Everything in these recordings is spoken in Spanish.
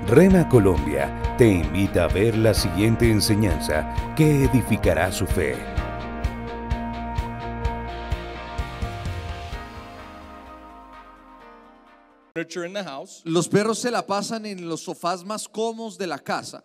Rema Colombia te invita a ver la siguiente enseñanza que edificará su fe. Furniture in the house. Los perros se la pasan en los sofás más cómodos de la casa.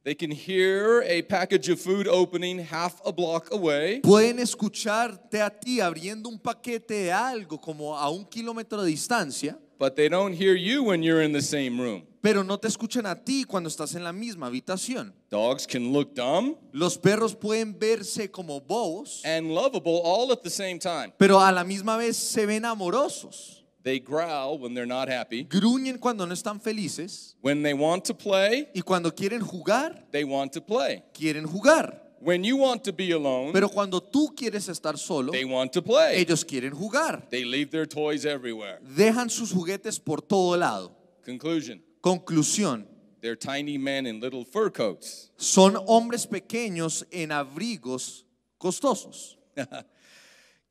They can hear a package of food opening half a block away. Pueden escucharte a ti abriendo un paquete de algo como a 1 kilómetro de distancia, But they don't hear you when you're in the same room. pero no te escuchan a ti cuando estás en la misma habitación. Dogs can look dumb Los perros pueden verse como bobos, and lovable all at the same time. pero a la misma vez se ven amorosos. They growl when they're not happy. Gruñen cuando no están felices When they want to play, y cuando quieren jugar, they want to play. quieren jugar. When you want to be alone, Pero cuando tú quieres estar solo, they want to play. ellos quieren jugar. They leave their toys everywhere. Dejan sus juguetes por todo lado. Conclusion: Conclusión, they're tiny men in little fur coats. son hombres pequeños en abrigos costosos.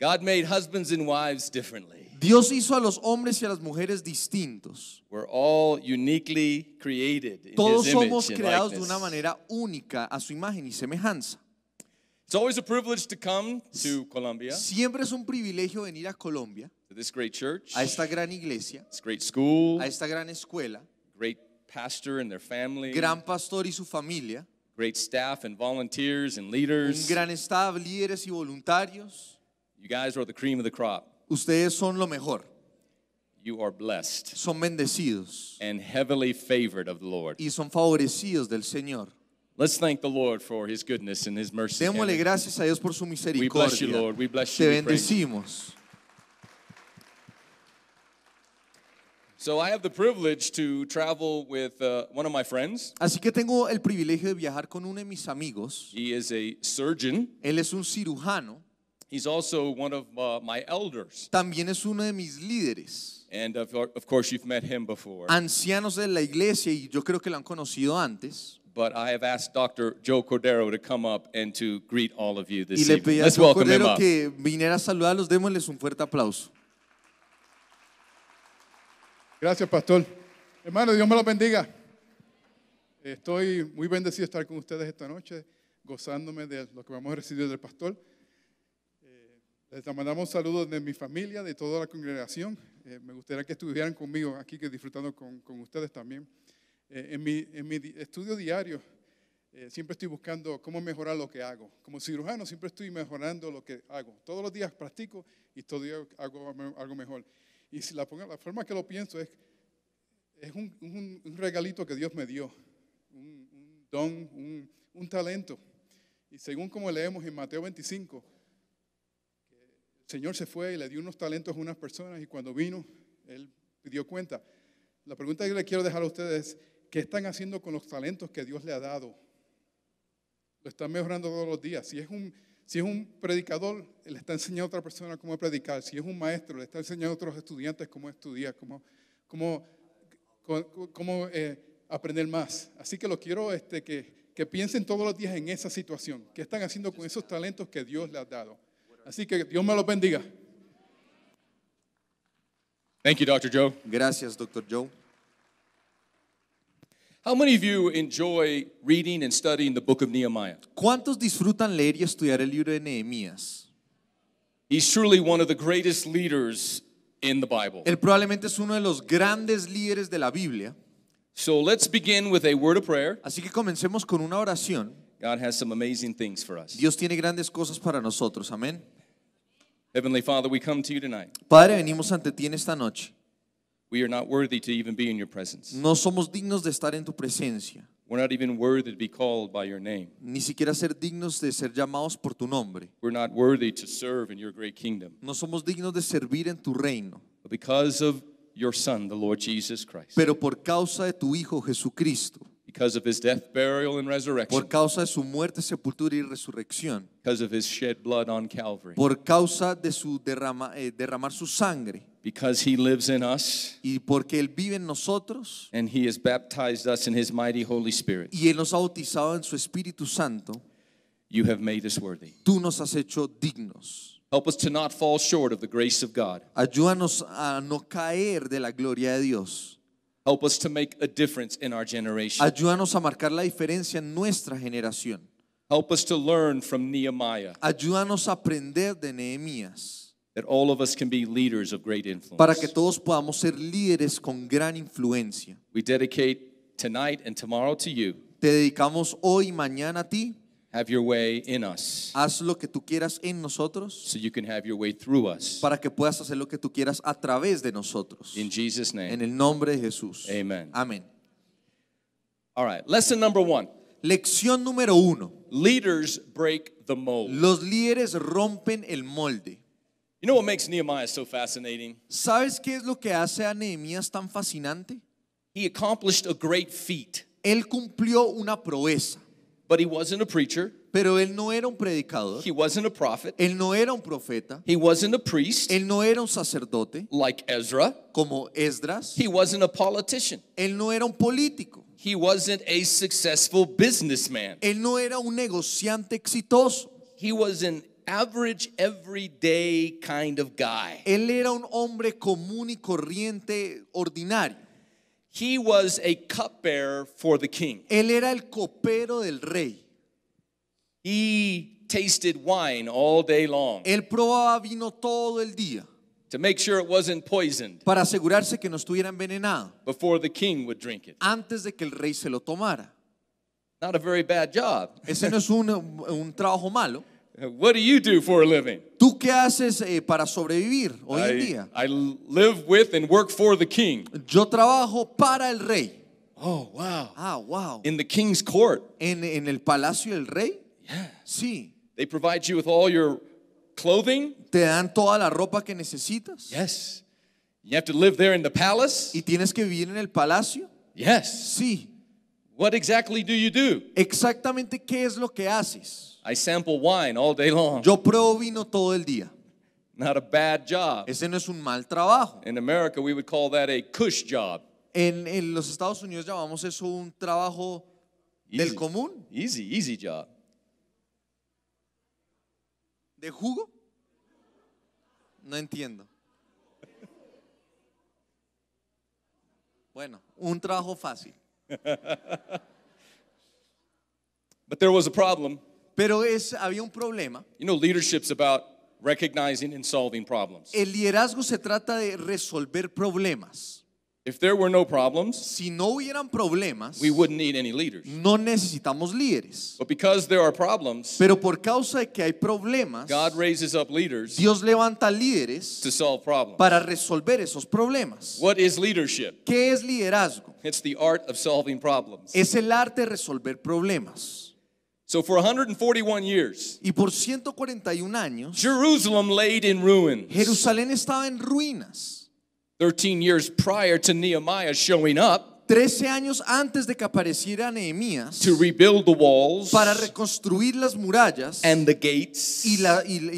God made husbands and wives differently. Dios hizo a los hombres y a las mujeres distintos. We're all uniquely created in Todos His somos image and creados de likeness. una manera única a su imagen y semejanza. It's always a privilege to come to Colombia, Siempre es un privilegio venir a Colombia, to this great church, a esta gran iglesia, this great school, a esta gran escuela, great pastor and their family, gran pastor y su familia, great staff and volunteers and un leaders. gran staff, líderes y voluntarios. You guys are the cream of the crop. Ustedes son lo mejor, You are blessed son bendecidos and heavily favored of the Lord. y son favorecidos del Señor. Let's thank the Lord for His goodness and His mercy. Démosle Can gracias a Dios por su we bless you, misericordia. Lord. We bless Te you. We praise you. bendecimos. So I have the privilege to travel with one of my friends. Así que tengo el privilegio de viajar con uno de mis amigos. He is a surgeon. Él es un cirujano, He's also one of my elders. también es uno de mis líderes, And of course, you've met him before. ancianos de la iglesia, y yo creo que lo han conocido antes. But I have asked Dr. Joe Cordero to come up and to greet all of you Y this le evening. pedí a Let's Joe welcome him Cordero up. que viniera a saludarlos. Démosles un fuerte aplauso. Gracias, pastor. Hermano, Dios me lo bendiga. Estoy muy bendecido de estar con ustedes esta noche, gozándome de lo que vamos a recibir del pastor. Les mandamos saludos de mi familia, de toda la congregación. Me gustaría que estuvieran conmigo aquí, que disfrutando con ustedes también. En mi estudio diario, siempre estoy buscando cómo mejorar lo que hago. Como cirujano, siempre estoy mejorando lo que hago. Todos los días practico y todo día hago algo mejor. Y si la forma que lo pienso es un regalito que Dios me dio, un don, un talento. Y según como leemos en Mateo 25, que el Señor se fue y le dio unos talentos a unas personas, y cuando vino, Él pidió cuenta. La pregunta que le quiero dejar a ustedes es, ¿qué están haciendo con los talentos que Dios le ha dado? Lo están mejorando todos los días. Si es un predicador, le está enseñando a otra persona cómo predicar. Si es un maestro, le está enseñando a otros estudiantes cómo estudiar, cómo aprender más. Así que lo quiero que piensen todos los días en esa situación. ¿Qué están haciendo con esos talentos que Dios les ha dado? Así que Dios me los bendiga. Thank you, Dr. Joe. Gracias, Dr. Joe. How many of you enjoy reading and studying the book of Nehemiah? ¿Cuántos disfrutan leer y estudiar el libro de Nehemías? He's truly one of the greatest leaders in the Bible. Él probablemente es uno de los grandes líderes de la Biblia. So let's begin with a word of prayer. Así que comencemos con una oración. God has some amazing things for us. Dios tiene grandes cosas para nosotros. Amén. Heavenly Father, we come to you tonight. Padre, venimos ante ti en esta noche. We are not worthy to even be in your presence. No somos dignos de estar en tu presencia, We're not even worthy to be called by your name. ni siquiera ser dignos de ser llamados por tu nombre. We're not worthy to serve in your great kingdom. No somos dignos de servir en tu reino. But because of your Son, the Lord Jesus Christ, Pero por causa de tu Hijo Jesucristo, because of his death, burial, and por resurrection, causa de su muerte, sepultura y resurrección, because of his shed blood on Calvary, por causa de su derramar su sangre, because he lives in us y porque Él vive en nosotros and he has baptized us in his mighty Holy Spirit, y Él nos ha bautizado en su Espíritu Santo, you have made us worthy. tú nos has hecho dignos. Help us to not fall short of the grace of God. Ayúdanos a no caer de la gloria de Dios. Help us to make a difference in our generation. Ayúdanos a marcar la diferencia en nuestra generación. Help us to learn from Nehemiah Ayúdanos a aprender de Nehemías that all of us can be leaders of great para que influence. todos podamos ser líderes con gran influencia. We dedicate tonight and tomorrow to you. Te dedicamos hoy y mañana a ti. Have your way in us Haz lo que tú quieras en nosotros so you can have your way through us. para que puedas hacer lo que tú quieras a través de nosotros. In Jesus' En name. el nombre de Jesús. Amen. Amén. All right, lesson number 1. Lección número 1. Leaders break the mold. Los líderes rompen el molde. You know what makes Nehemiah so fascinating? ¿Sabes qué es lo que hace a Nehemías tan fascinante? He accomplished a great feat, Él cumplió una proeza, but he wasn't a preacher. pero él no era un predicador, He wasn't a prophet. él no era un profeta, He wasn't a priest él no era un sacerdote like Ezra. como Esdras, He wasn't a politician. él no era un político, He wasn't a successful businessman. él no era un negociante exitoso, He was an average, everyday kind of guy. él era un hombre común y corriente ordinario, He was a cupbearer for the king. él era el copero del rey, He tasted wine all day long él probaba vino todo el día to make sure it wasn't poisoned para asegurarse que no estuviera envenenado before the king would drink it. antes de que el rey se lo tomara. Not a very bad job. Ese no es un trabajo malo. What do you do for a living? ¿Tú qué haces para sobrevivir hoy en día? I live with and work for the king. Yo trabajo para el rey. Oh, wow. Ah, wow. In the king's court. ¿En el palacio del rey? Yeah. Sí. They provide you with all your clothing. ¿Te dan toda la ropa que necesitas? Yes. You have to live there in the palace. ¿Y tienes que vivir en el palacio? Yes. Sí. What exactly do you do? Exactamente qué es lo que haces. I sample wine all day long. Yo pruebo vino todo el día. Not a bad job. Ese no es un mal trabajo. In America, we would call that a cush job. En los Estados Unidos llamamos eso un trabajo del común, Easy job. de jugo. No entiendo. Bueno, un trabajo fácil. But there was a problem. Pero había un problema. You know, leadership's about recognizing and solving problems. El liderazgo se trata de resolver problemas. If there were no problems, Si no hubieran problemas, we wouldn't need any leaders. no necesitamos líderes. But because there are problems, Pero por causa de que hay problemas, God raises up leaders Dios levanta líderes to solve problems. para resolver esos problemas. What is leadership? ¿Qué es liderazgo? It's the art of solving problems. Es el arte de resolver problemas. So for 141 years, Y por 141 años, Jerusalem laid in ruins. Jerusalén estaba en ruinas. 13 years prior to Nehemiah showing up 13 años antes de que apareciera Nehemías to rebuild the walls para reconstruir las murallas and the gates, y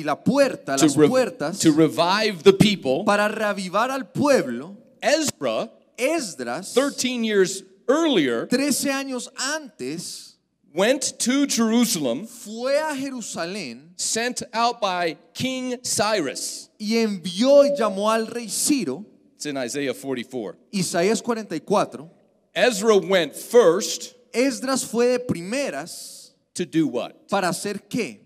la puerta, las puertas, to revive the people, para reavivar al pueblo. Ezra, Esdras, 13 years earlier, 13 años antes, went to Jerusalem, fue a Jerusalén sent out by King Cyrus. y envió y llamó al rey Ciro. It's in Isaiah 44. Isaías 44. Ezra went first Esdras fue de primeras to do what? para hacer qué?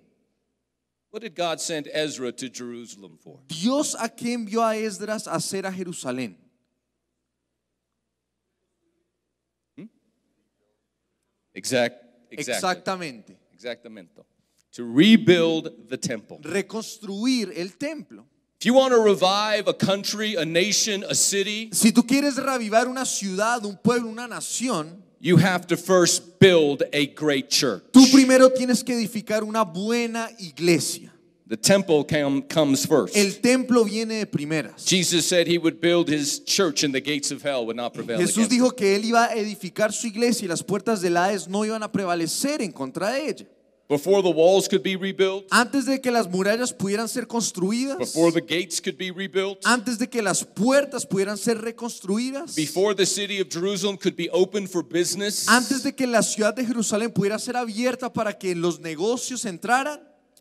What did God send Ezra to Jerusalem for? Dios a qué envió a Esdras a hacer a Jerusalén. Exactamente. Exactamente. To rebuild the temple. Reconstruir el templo. If you want to revive a country, a nation, a city, Si tú quieres reavivar una ciudad, un pueblo, una nación, you have to first build a great church. tú primero tienes que edificar una buena iglesia. The temple comes first. El templo viene de primeras. Jesus said he would build his church and the gates of hell would not prevail Jesús against it. dijo que él iba a edificar su iglesia y las puertas del Hades no iban a prevalecer en contra de ella. Before the walls could be rebuilt, Antes de que las murallas pudieran ser construidas, before the gates could be rebuilt, antes de que las puertas pudieran ser reconstruidas, before the city of Jerusalem could be open for business, antes de que la ciudad de Jerusalén pudiera ser abierta para que los negocios entraran,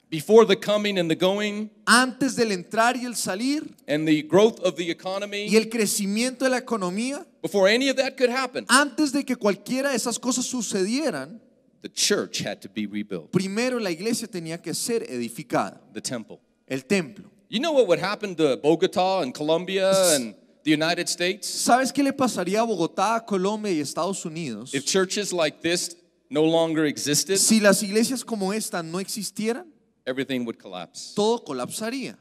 before the coming and the going antes del entrar y el salir and the growth of the y economy, el crecimiento de la economía, before any of that could happen, antes de que cualquiera de esas cosas sucedieran, the church had to be rebuilt, primero la iglesia tenía que ser edificada, the temple. el templo. You know what would happen to Bogota and Colombia and the United States ¿Sabes qué le pasaría a Bogotá, a Colombia y Estados Unidos if churches like this no longer existed? si las iglesias como esta no existieran? Everything would collapse. Todo colapsaría.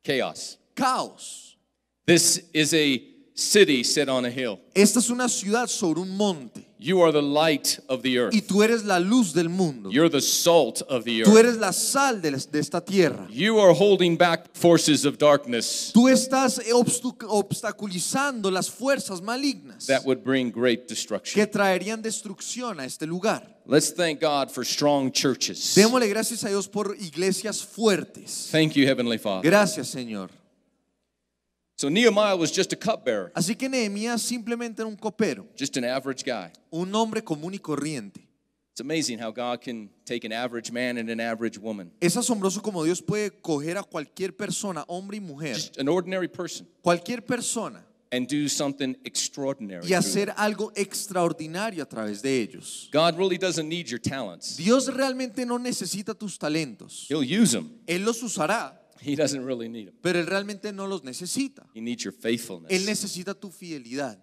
Chaos. Caos. This is a city set on a hill. Esta es una ciudad sobre un monte You are the light of the earth. y tú eres la luz del mundo. You're the salt of the Tú earth. eres la sal de esta tierra. You are holding back forces of darkness Tú estás obstaculizando las fuerzas malignas that would bring great destruction. que traerían destrucción a este lugar. Let's thank God for strong churches. Démosle gracias a Dios por iglesias fuertes. Thank you, Heavenly Father. Gracias, Señor. So Nehemiah was just a cupbearer, Así que Nehemías simplemente era un copero, just an average guy. un hombre común y corriente. It's amazing how God can take an average man and an average woman, Es asombroso como Dios puede coger a cualquier persona, hombre y mujer, just an ordinary person, cualquier persona, and do something extraordinary. y through hacer them. algo extraordinario a través de ellos. God really doesn't need your talents. Dios realmente no necesita tus talentos. He'll use them. Él los usará, He doesn't really need them. pero Él realmente no los necesita. He needs your Él faithfulness. necesita tu fidelidad.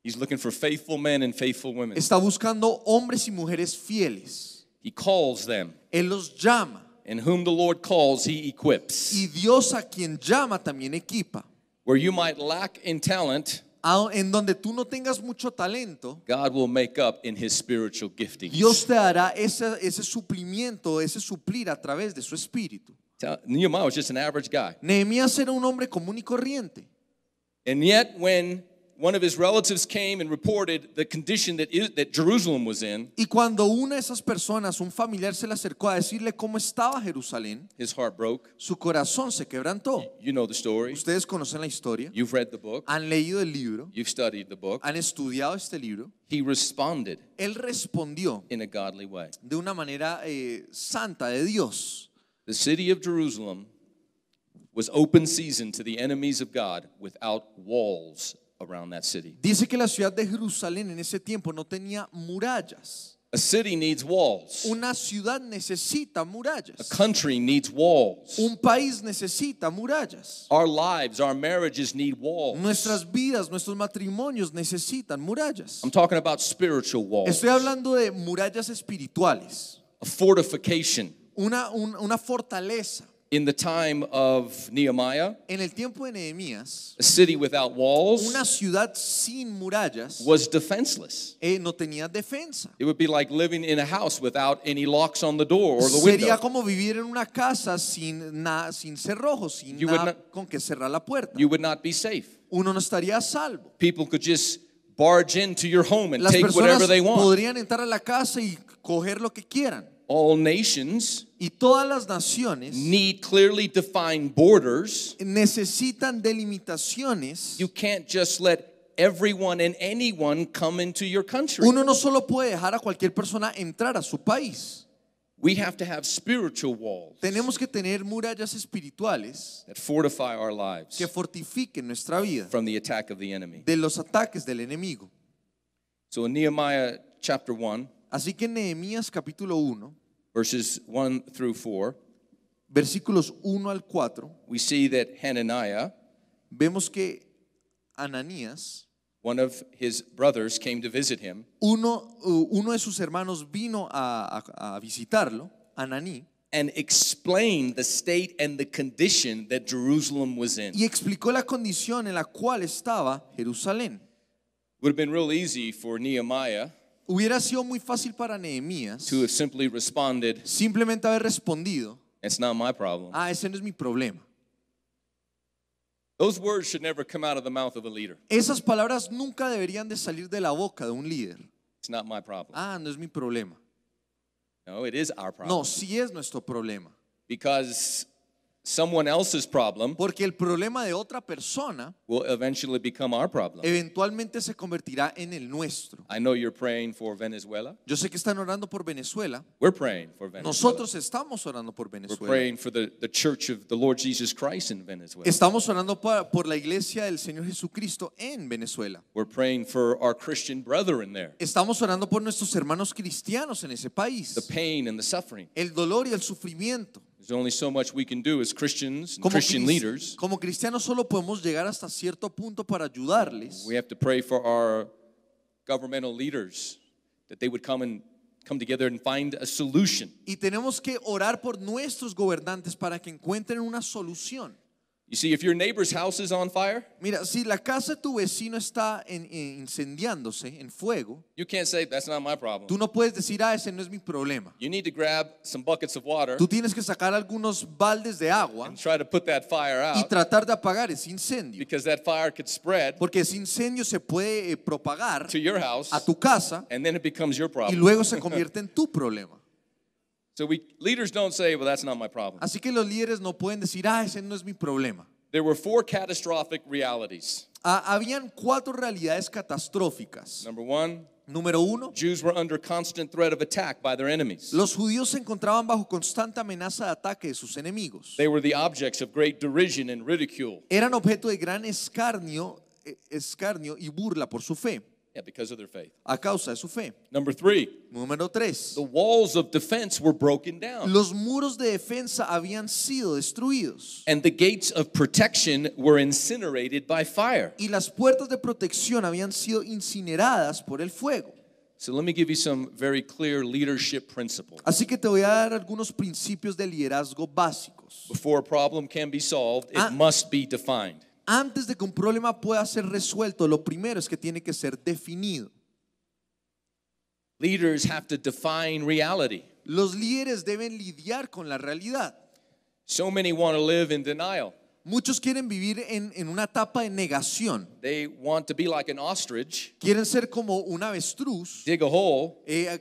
He's looking for faithful men and faithful women. Está buscando hombres y mujeres fieles. He calls them. Él los llama. And whom the Lord calls, he equips. Y Dios a quien llama también equipa. Where you might lack in talent, En donde tú no tengas mucho talento, God will make up in his spiritual giftings. Dios te dará ese suplimiento, ese suplir a través de su espíritu. Nehemiah was just an average guy. Nehemías era un hombre común y corriente. And yet when one of his relatives came and reported the condition that Jerusalem was in, Y cuando una de esas personas, un familiar, se le acercó a decirle cómo estaba Jerusalén, his heart broke. su corazón se quebrantó. You know the story. Ustedes conocen la historia, You've read the book. han leído el libro, You've studied the book. han estudiado este libro. He responded Él respondió in a godly way. de una manera santa de Dios. The city of Jerusalem was open season to the enemies of God without walls around that city. Dice que la ciudad de Jerusalén en ese tiempo no tenía murallas. A city needs walls. Una ciudad necesita A murallas. country needs walls. Un país necesita murallas. Our lives, our marriages need walls. Nuestras vidas, nuestros matrimonios necesitan murallas. I'm talking about spiritual walls. Estoy hablando de murallas espirituales. A fortification. Una fortaleza. In the time of Nehemiah, En el tiempo de Nehemías, a city without walls una ciudad sin murallas was defenseless. no tenía defensa. It would be like living in a house without any locks on the door or the Sería window. como vivir en una casa sin cerrojos, sin You would nada not- con que cerrar la puerta. You would not be safe. Uno no estaría a salvo. People could just barge into your home and Las take personas whatever they want. podrían entrar a la casa y coger lo que quieran. All nations Y todas las naciones need clearly defined borders. necesitan delimitaciones. You can't just let everyone and anyone come into your country. Uno no solo puede dejar a cualquier persona entrar a su país. We have to have spiritual walls Tenemos que tener murallas espirituales that fortify our lives que fortifiquen nuestra vida from the attack of the enemy. de los ataques del enemigo. So in Nehemiah chapter 1, Así que en Nehemías capítulo 1, verses 1 through 4, versículos 1 al 4, we see that Hananiah, vemos que Ananías, one of his brothers, came to visit him. uno de sus hermanos vino a visitarlo, Ananí, And explained the state and the condition that Jerusalem was in. y explicó la condición en la cual estaba Jerusalén. Would have been real easy for Nehemiah Hubiera sido muy fácil para Nehemías to have simply responded, simplemente haber respondido, "It's not my problem." ese no es mi problema. Those words should never come out of the mouth of a leader. Esas palabras nunca deberían de salir de la boca de un líder. It's not my problem. No es mi problema. No, it is our problem. No, sí es nuestro problema. Because someone else's problem Porque el problema de otra persona will eventually become our problem. eventualmente se convertirá en el nuestro. I know you're praying for Venezuela. Yo sé que están orando por Venezuela. We're praying for Venezuela. Nosotros estamos orando por We're Venezuela. praying for the church of the Lord Jesus Christ in Venezuela. Estamos orando por la iglesia del Señor Jesucristo en Venezuela. We're praying for our Christian brethren there. Estamos orando por nuestros hermanos cristianos en ese país. The pain and the suffering. El dolor y el sufrimiento. There's only so much we can do as Christians and Christian leaders. Como cristianos solo podemos llegar hasta cierto punto para ayudarles. We have to pray for our governmental leaders that they would come together and find a solution. Y tenemos que orar por nuestros gobernantes para que encuentren una solución. You see, if your neighbor's house is on fire, Mira, si la casa de tu vecino está incendiándose, en fuego, you can't say that's not my problem. tú no puedes decir, ese no es mi problema. You need to grab some buckets of water Tú tienes que sacar algunos baldes de agua and try to put that fire y out, tratar de apagar ese incendio. because that fire could spread Porque ese incendio se puede propagar to your house, a tu casa and then it becomes your y problem. luego se convierte en tu problema. So leaders don't say, well, that's not my problem. Así que los líderes no pueden decir, ese no es mi problema. There were 4 catastrophic realities. Habían 4 realidades catastróficas. Number 1, Número 1, Jews were under constant threat of attack by their enemies. los judíos se encontraban bajo constante amenaza de ataque de sus enemigos. They were the objects of great derision and ridicule. Eran objeto de gran escarnio y burla por su fe, Yeah, because of their faith. a causa de su fe. Number 3, Número 3, the walls of defense were broken down, los muros de defensa habían sido destruidos and the gates of protection were incinerated by fire. y las puertas de protección habían sido incineradas por el fuego. So let me give you some very clear leadership principles. Así que te voy a dar algunos principios de liderazgo básicos. Before a problem can be solved, it must be defined. Antes de que un problema pueda ser resuelto, lo primero es que tiene que ser definido. Leaders have to define reality. Los líderes deben lidiar con la realidad. So many want to live in denial. Muchos quieren vivir en una etapa de negación. They want to be like an ostrich, Quieren ser como un avestruz, dig a hole,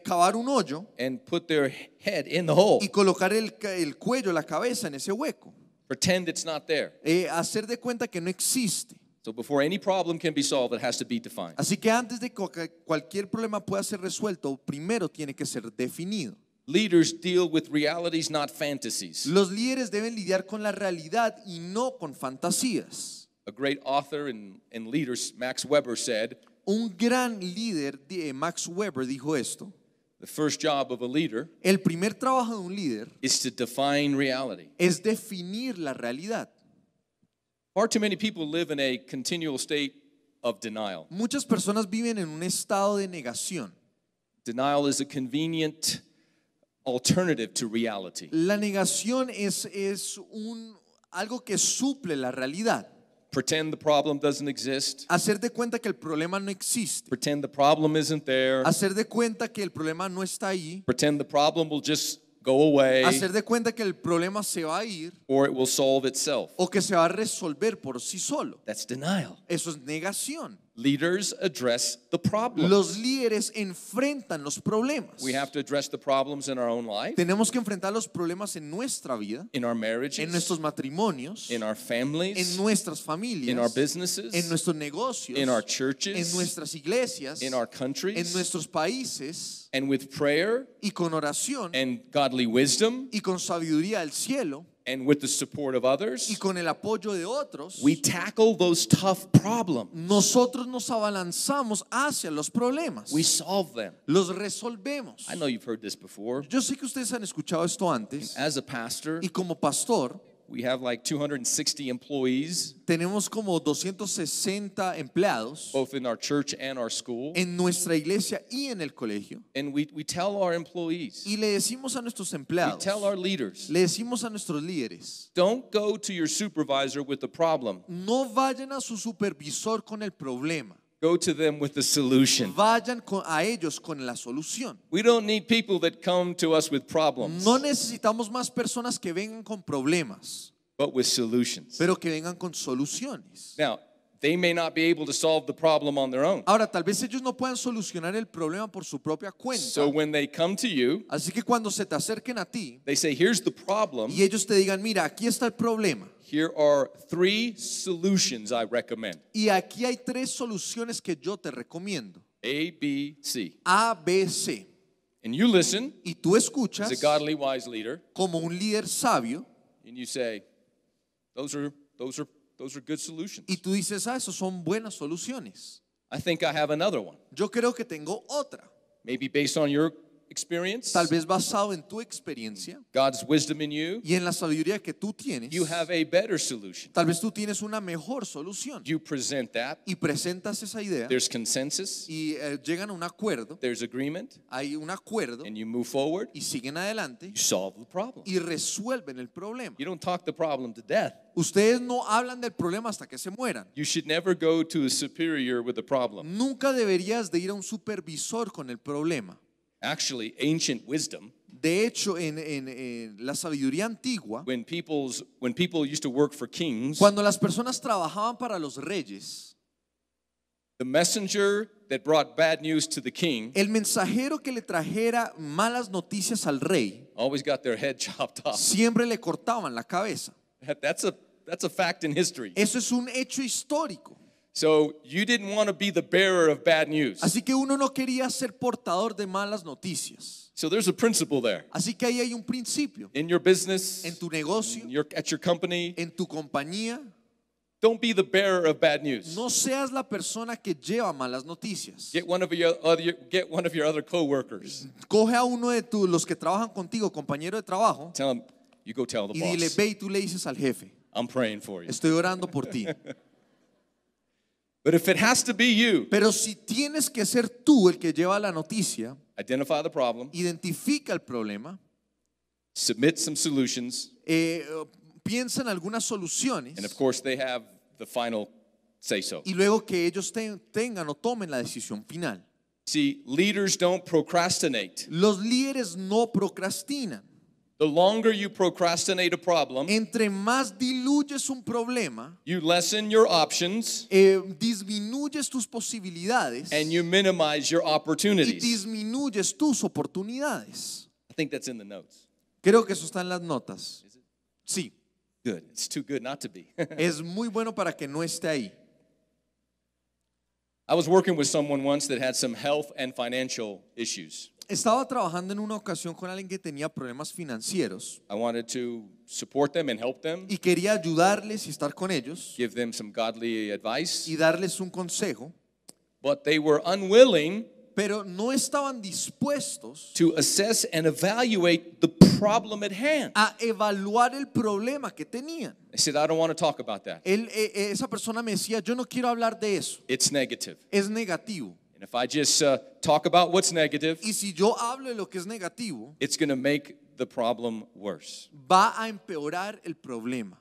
cavar un hoyo and put their head in the hole. y colocar el cuello, la cabeza en ese hueco. Pretend it's not there. Hacer de cuenta que no existe. So before any problem can be solved, it has to be defined. Así que antes de que cualquier problema pueda ser resuelto, primero tiene que ser definido. Leaders deal with realities, not fantasies. Los líderes deben lidiar con la realidad y no con fantasías. A great author and leader, Max Weber, said, Un gran líder, Max Weber, dijo esto: the first job of a leader el primer trabajo de un líder is to define reality. es definir la realidad. Far too many people live in a continual state of denial. Muchas personas viven en un estado de negación. Denial is a convenient alternative to reality. La negación es algo que suple la realidad. Pretend the problem doesn't exist. Hacer de cuenta que el problema no existe. Pretend the problem isn't there. Hacer de cuenta que el problema no está ahí. Pretend the problem will just go away, Hacer de cuenta que el problema se va a ir or it will solve itself. o que se va a resolver por sí solo. That's denial. Eso es negación. Leaders address the problem. Los líderes enfrentan los problemas. We have to address the problems in our own life, Tenemos que enfrentar los problemas en nuestra vida, in our marriages, en nuestros matrimonios, in our en families, nuestras familias, in our businesses, en nuestros negocios, in our en churches, nuestras iglesias, in our en countries, nuestros países, and with prayer y con oración and godly wisdom y con sabiduría del cielo and with the support of y others, con el apoyo de otros, we tackle those tough problems. nosotros nos abalanzamos hacia los problemas. We solve them. Los resolvemos. I know you've heard this before. Yo sé que ustedes han escuchado esto antes, As a pastor, y como pastor we have like 260 employees, tenemos como 260 empleados both in our church and our school. en nuestra iglesia y en el colegio, And we tell our employees, y le decimos a nuestros we empleados, tell our leaders, le decimos a nuestros líderes: don't go to your supervisor with the problem. no vayan a su supervisor con el problema, Go to them with the solution. vayan a ellos con la solución. We don't need people that come to us with problems, No necesitamos más personas que vengan con problemas, but with solutions. pero que vengan con soluciones. Now, They may not be able to solve the problem on their own. Ahora, tal vez ellos no puedan solucionar el problema por su propia cuenta. So when they come to you, Así que cuando se te acerquen a ti they say, here's the problem. y ellos te digan, mira, aquí está el problema. Here are 3 solutions I recommend. Y aquí hay 3 soluciones que yo te recomiendo. A, B, C. A, B, C. And you listen Y tú escuchas as a godly, wise leader, como un líder sabio and you say, those are good solutions. y tú dices, esos son buenas soluciones. I think I have another one. Yo creo que tengo otra. Maybe based on your experience, Tal vez basado en tu experiencia God's wisdom in you, y en la sabiduría que tú tienes. you have a better solution. Tal vez tú tienes una mejor solución. You present that. Y presentas esa idea There's consensus, y llegan a un acuerdo. there's agreement, Hay un acuerdo and you move forward. y siguen adelante You solve the problem. y resuelven el problema. You don't talk the problem to death. Ustedes no hablan del problema hasta que se mueran. You should never go to a superior with a problem. Nunca deberías de ir a un supervisor con el problema. Actually, ancient wisdom, De hecho, en la sabiduría antigua, when people used to work for kings, cuando las personas trabajaban para los reyes, the messenger that brought bad news to the king el mensajero que le trajera malas noticias al rey, always got their head chopped off. siempre le cortaban la cabeza. That's a fact in history. Eso es un hecho histórico. So you didn't want to be the bearer of bad news. Así que uno no quería ser portador de malas noticias. So there's a principle there. Así que ahí hay un principio. In your business, En tu negocio, at your company, en tu compañía, don't be the bearer of bad news. no seas la persona que lleva malas noticias. Get one of your other coworkers. Coge a uno de los que trabajan contigo, compañero de trabajo, Tell him, you go tell the y dile, boss. ve y tú le dices al jefe, I'm praying for you. estoy orando por ti. But if it has to be you, Pero si tienes que ser tú el que lleva la noticia, identify the problem, identifica el problema, submit some solutions, piensa en algunas soluciones and of course they have the final say so. y luego que ellos tengan o tomen la decisión final. See, leaders don't procrastinate. Los líderes no procrastinan. The longer you procrastinate a problem, Entre más diluyes un problema, you lessen your options disminuyes tus posibilidades and you minimize your y opportunities. disminuyes tus oportunidades. I think that's in the notes. Creo que eso está en las notas. Sí, Good. It's too good not to be. es muy bueno para que no esté ahí. I was working with someone once that had some health and financial issues. Estaba trabajando en una ocasión con alguien que tenía problemas financieros I wanted to support them and help them, y quería ayudarles y estar con ellos give them some godly advice, y darles un consejo, but they were unwilling pero no estaban dispuestos to assess and evaluate the problem at hand. a evaluar el problema que tenían. They said, I don't want to talk about that. Esa persona me decía, yo no quiero hablar de eso, It's negative. es negativo. And if I just talk about what's negative, Y si yo hablo de lo que es negativo, it's going to make the problem worse. va a empeorar el problema.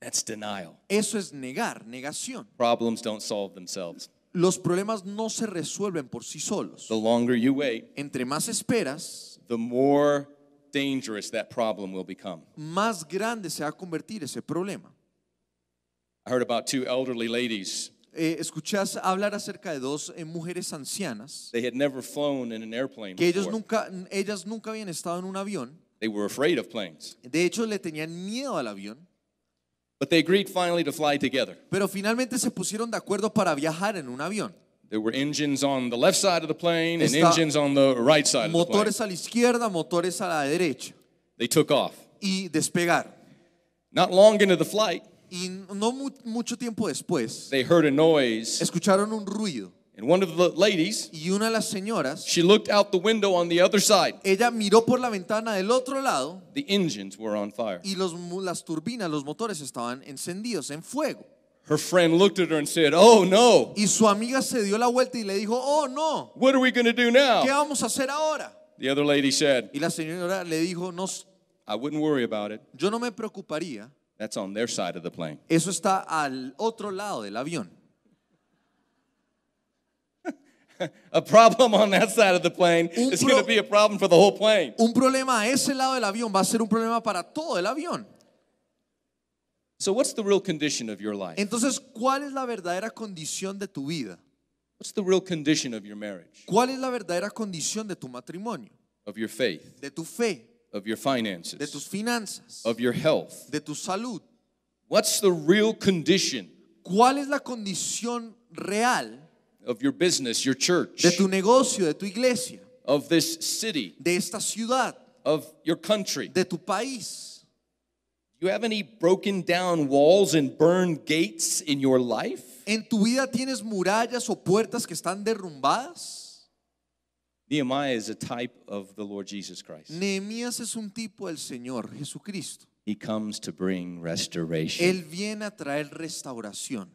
That's denial. Eso es negar, negación. Problems don't solve themselves. Los problemas no se resuelven por sí solos. The longer you wait, Entre más esperas, the more dangerous that problem will become. más grande se va a convertir ese problema. I heard about 2 elderly ladies. Escuché hablar acerca de 2 mujeres ancianas They had never flown in an airplane que ellas before. nunca habían estado en un avión. They were afraid of planes. De hecho, le tenían miedo al avión. But they agreed finally to fly together. Pero finalmente se pusieron de acuerdo para viajar en un avión. There were engines on the left side of the plane and Está- engines on the right side of the plane. Motores a la izquierda, motores a la derecha. They took off. Y despegar. Not long into the flight, Y no mucho tiempo después, they heard a noise, escucharon un ruido. and one of the ladies, Y una de las señoras, she looked out the window on the other side. ella miró por la ventana del otro lado The engines were on fire. y las turbinas, los motores estaban encendidos, en fuego. Her friend looked at her and said, "Oh no, Y su amiga se dio la vuelta y le dijo, oh no, what are we going to do now?" ¿qué vamos a hacer ahora? The other lady said, Y la señora le dijo, no, "I wouldn't worry about it. yo no me preocuparía, That's on their side of the plane." eso está al otro lado del avión. A problem on that side of the plane Un is going to be a problem for the whole plane. Un problema a ese lado del avión va a ser un problema para todo el avión. So what's the real condition of your life? Entonces, ¿cuál es la verdadera condición de tu vida? What's the real condition of your marriage, ¿Cuál es la verdadera condición de tu matrimonio? of your faith, De tu fe, of your de finances, tus finanzas, of your health? de tu salud. What's the real condition ¿Cuál es la condición real of your business, your church, de tu negocio, de tu iglesia, of this city, de esta ciudad, of your country? de tu país? Do you have any broken down walls and burned gates in your life? ¿En tu vida tienes murallas o puertas que están derrumbadas? Nehemiah is a type of the Lord Jesus Christ. Nehemías es un tipo del Señor Jesucristo. He comes to bring restoration. Él viene a traer restauración.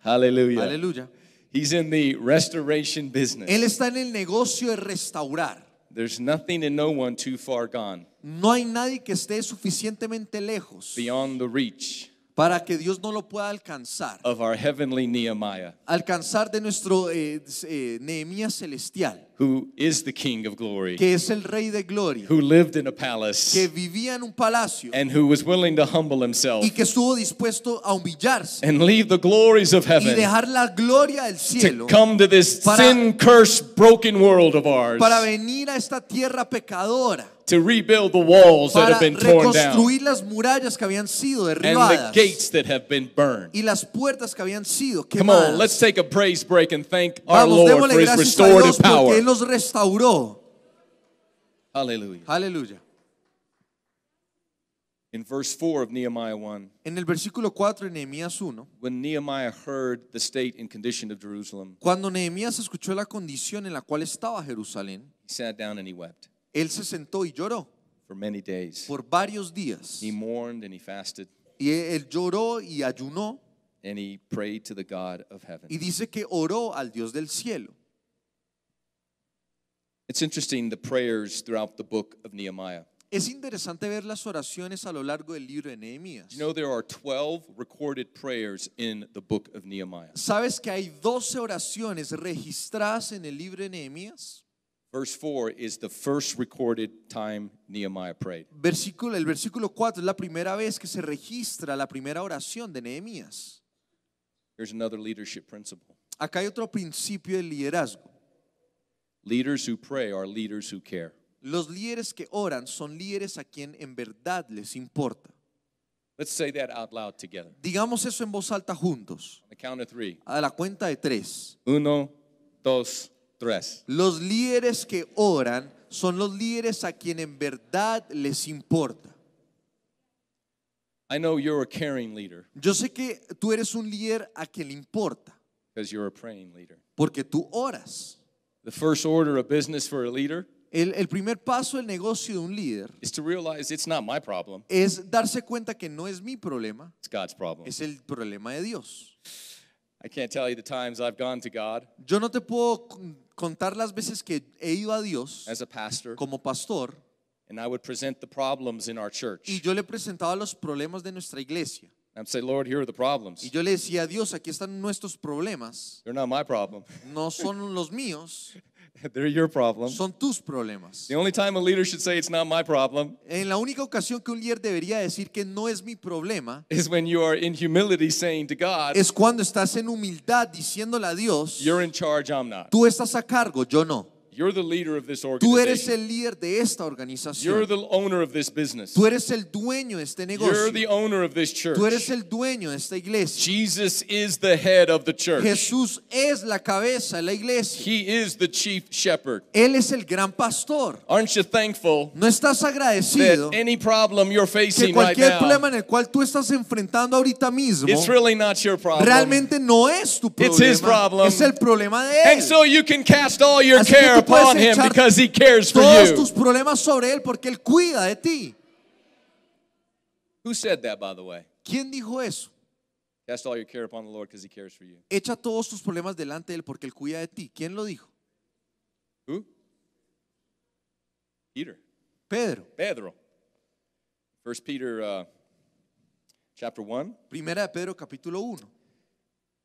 Hallelujah. Aleluya. He's in the restoration business. Él está en el negocio de restaurar. There's nothing and no one too far gone, No hay nadie que esté suficientemente lejos beyond the reach para que Dios no lo pueda alcanzar. of our heavenly Nehemiah, Alcanzar de nuestro Nehemías celestial, who is the King of glory, que es el Rey de Gloria, who lived in a palace, que vivía en un palacio and who was willing to humble himself y que estuvo dispuesto a humillarse and leave the glories of y heaven dejar la gloria del to cielo come to this para- sin-cursed, broken world of ours, para venir a esta tierra pecadora, to rebuild the walls that para have been torn down reconstruir las murallas que habían sido and the derribadas gates that have been burned. y las puertas que habían sido Come on, quemadas. let's take a praise break and thank our Vamos, Lord démosle for His gracias a Dios restorative porque power. Él los restauró. Hallelujah. Aleluya. In verse 4 of Nehemiah 1, En el versículo 4 de Nehemías 1, when Nehemiah heard the state and condition of Jerusalem, cuando Nehemías escuchó la condición en la cual estaba Jerusalén, he sat down and he wept él se sentó y lloró for many days. por varios días. He mourned and he fasted Y él lloró y ayunó and he prayed to the God of heaven. y dice que oró al Dios del cielo. It's interesting the prayers throughout the book of Nehemiah. Es interesante ver las oraciones a lo largo del libro de Nehemías. You know, there are 12 recorded prayers in the book of Nehemiah. ¿Sabes que hay 12 oraciones registradas en el libro de Nehemías? Verse 4 is the first recorded time Nehemiah prayed. El versículo 4 es la primera vez que se registra la primera oración de Nehemías. Here's another leadership principle. Acá hay otro principio del liderazgo. Leaders who pray are leaders who care. Los líderes que oran son líderes a quien en verdad les importa. Let's say that out loud together. Digamos eso en voz alta juntos. On the count of 3. A la cuenta de 3. 1, 2, 3. Los líderes que oran son los líderes a quien en verdad les importa. I know you're a caring leader Yo sé que tú eres un líder a quien le importa because you're a praying leader. porque tú oras. The first order of business for a leader El primer paso del negocio de un líder is to realize it's not my problem, es darse cuenta que no es mi problema, it's God's problem. es el problema de Dios. I can't tell you the times I've gone to God Yo no te puedo contar las veces que he ido a Dios as a pastor como pastor and I would present the problems in our y church. yo le presentaba los problemas de nuestra iglesia. I'd say, Lord, here are the problems. Y yo le decía a Dios, aquí están nuestros problemas, They're not my problem. no son los míos, They're your problem. son tus problemas. The only time a leader should say it's not my problem En la única ocasión que un líder debería decir que no es mi problema is when you are in humility saying to God, es cuando estás en humildad diciéndole a Dios, you're in charge, I'm not. tú estás a cargo, yo no. You're the leader of this Tú eres organization. el líder de esta You're organización. the owner of this business. Tú eres el dueño de este You're negocio. the owner of this church. Tú eres el dueño de esta iglesia. Jesus is the head of the church. Jesús es la cabeza de la iglesia. He is the chief shepherd. Él es el gran pastor. Aren't you thankful ¿No estás agradecido that any problem you're que facing right cualquier now, problema en el cual tú estás enfrentando ahorita mismo it's really not your problem? realmente no es tu It's his problema, problem. es el problema de And Él? so you can cast all your Así que care tú puedes upon him echar because he cares for todos you. tus problemas sobre Él porque Él cuida de ti. Who said that, by the way? ¿Quién dijo eso? Cast all your care upon the Lord because he cares for you. Echa todos tus problemas delante de Él porque Él cuida de ti. ¿Quién lo dijo? Who? Peter. Pedro. Pedro. 1 Peter chapter 1. Primera de Pedro capítulo 1.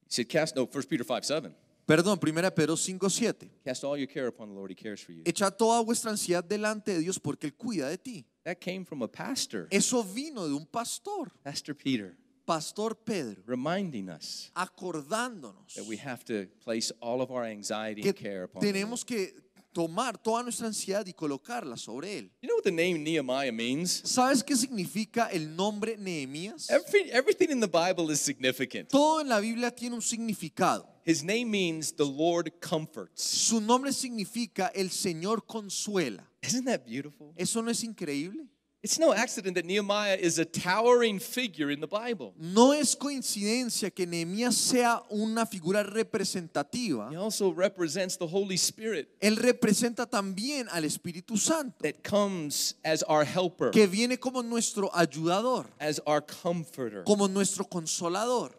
He said, 1 Peter 5:7. Perdón, primera de Pedro 5:7. Cast all your care upon the Lord, he cares for you. Echa toda vuestra ansiedad delante de Dios porque Él cuida de ti. That came from a pastor, Eso vino de un pastor, Pastor Peter. Pastor Pedro, reminding us acordándonos that we have to place all of our anxiety and care que upon the Lord. tenemos que tomar toda nuestra ansiedad y colocarla sobre él. You know what the name Nehemiah means? ¿Sabes qué significa el nombre Nehemías? Everything in the Bible is significant. Todo en la Biblia tiene un significado. His name means the Lord comforts. Su nombre significa el Señor consuela. Isn't that beautiful? ¿Eso no es increíble? It's no accident that Nehemiah is a towering figure in the Bible. No es coincidencia que Nehemías sea una figura representativa. He also represents the Holy Spirit Él representa también al Espíritu Santo, that comes as our helper, que viene como nuestro ayudador, as our comforter. como nuestro consolador.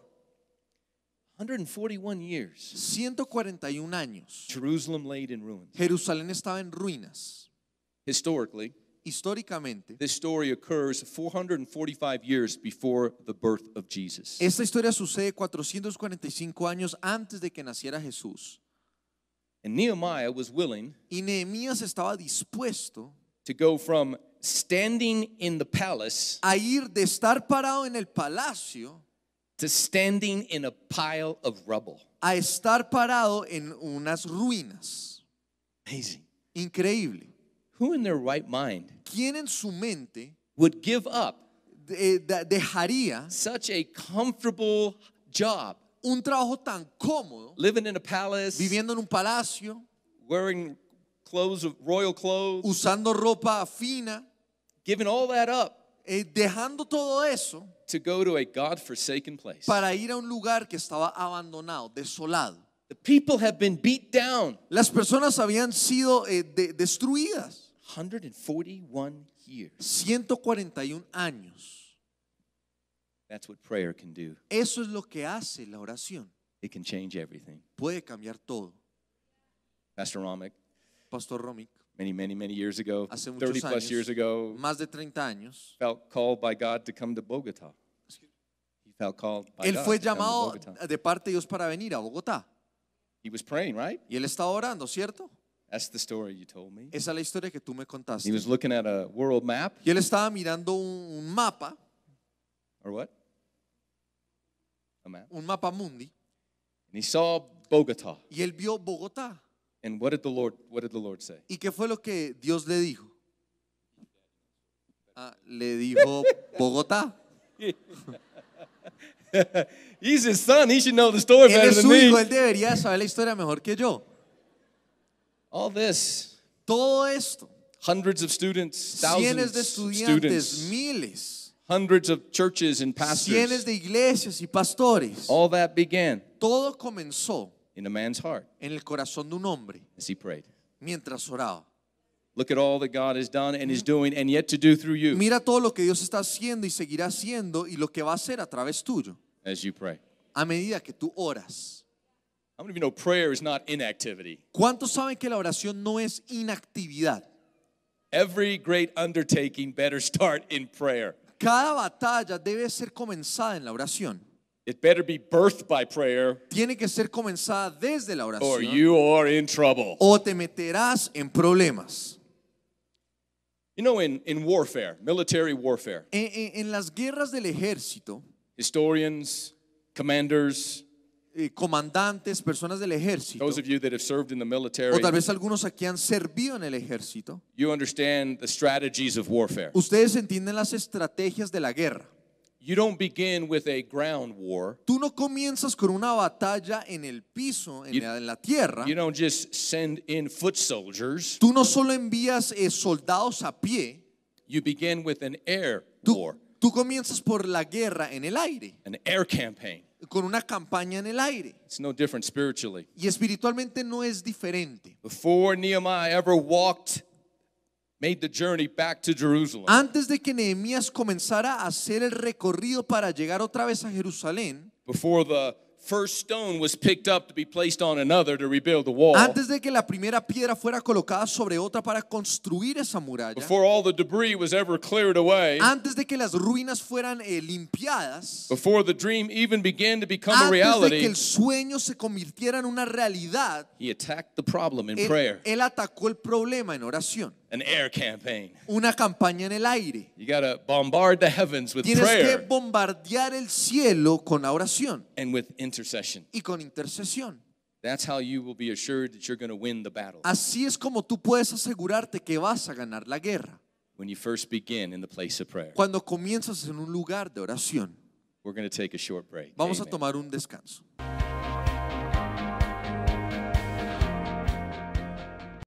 141 years, 141 años. Jerusalem laid in ruins. Jerusalén estaba en ruinas. Historically, Históricamente, this story occurs 445 years before the birth of Jesus. esta historia sucede 445 años antes de que naciera Jesús. And Nehemiah was willing Y Nehemías estaba dispuesto to go from standing in the palace a ir de estar parado en el palacio to standing in a pile of rubble. a estar parado en unas ruinas. Amazing. Increíble. Who in their right mind ¿Quién en su mente would give up dejaría such a comfortable job, un trabajo tan cómodo, living in a palace, viviendo en un palacio, wearing clothes of royal clothes, usando ropa fina, giving all that up dejando todo eso to go to a God-forsaken place? para ir a un lugar que estaba abandonado, desolado? The people have been beat down. Las personas habían sido destruidas. 141 years. 141 años. That's what prayer can do. Eso es lo que hace la oración. It can change everything. Puede cambiar todo. Pastor Romick, Pastor Romick, many years ago, hace 30 muchos plus years años, ago, más de 30 años, felt called by God to come to Bogota. He felt called by él God fue to come to llamado Bogota. de parte de Dios para venir a Bogotá. He was praying, right? Y él estaba orando, ¿cierto? That's the story you told me. Esa es la historia que tú me contaste. He was looking at a world map, Y él estaba mirando un mapa, or what? A map. un mapa mundi, And he saw Bogota. y él vio Bogotá. And what did the Lord say? ¿Y qué fue lo que Dios le dijo? Le dijo Bogotá. He's his son. He should know the story Él better es than su hijo, me. él debería saber la historia mejor que yo. All this, Todo esto, hundreds of students, cientos de thousands of estudiantes, students, miles, hundreds of churches and cientos pastors. de iglesias y pastores. All that began Todo comenzó in a man's heart en el corazón de un hombre as he prayed. mientras oraba. Look at all that God has done and is doing and yet to do through you Mira todo lo que Dios está haciendo y seguirá haciendo y lo que va a hacer a través tuyo as you pray. a medida que tú oras. How many of you know prayer is not inactivity? ¿Cuántos saben que la oración no es inactividad? Every great undertaking better start in prayer. Cada batalla debe ser comenzada en la oración. It better be birthed by prayer Tiene que ser comenzada desde la or oración you are in trouble. o te meterás en problemas. You know, in warfare, military warfare, En las guerras del ejército, historians, commanders, comandantes, personas del ejército, those of you that have served in the o military, tal vez algunos aquí han servido en el ejército, you understand the strategies of warfare. ustedes entienden las estrategias de la guerra. You don't begin with a ground war. Tú no comienzas con una batalla en el piso, en la tierra. You don't just send in foot soldiers. Tú no solo envías soldados a pie. You begin with an air war, Tú comienzas por la guerra en el aire, an air campaign. con una campaña en el aire. It's no different spiritually. Y espiritualmente no es diferente. Before Nehemiah ever made the journey back to Jerusalem, Antes de que Nehemías comenzara a hacer el recorrido para llegar otra vez a Jerusalén, before the first stone was picked up to be placed on another to rebuild the wall, antes de que la primera piedra fuera colocada sobre otra para construir esa muralla, before all the debris was ever cleared away, antes de que las ruinas fueran limpiadas, before the dream even began to become a antes de que reality, el sueño se convirtiera en una realidad, he attacked the problem in él prayer. atacó el problema en oración. an air campaign. Una campaña en el aire. You got to bombard the heavens with Tienes que prayer bombardear el cielo con la oración and with intercession. y con intercesión. That's how you will be assured that you're going to win the battle. Así es como tú puedes asegurarte que vas a ganar la guerra. When you first begin in the place of prayer. Cuando comienzas en un lugar de oración. We're going to take a short break. Vamos a Amen. tomar un descanso.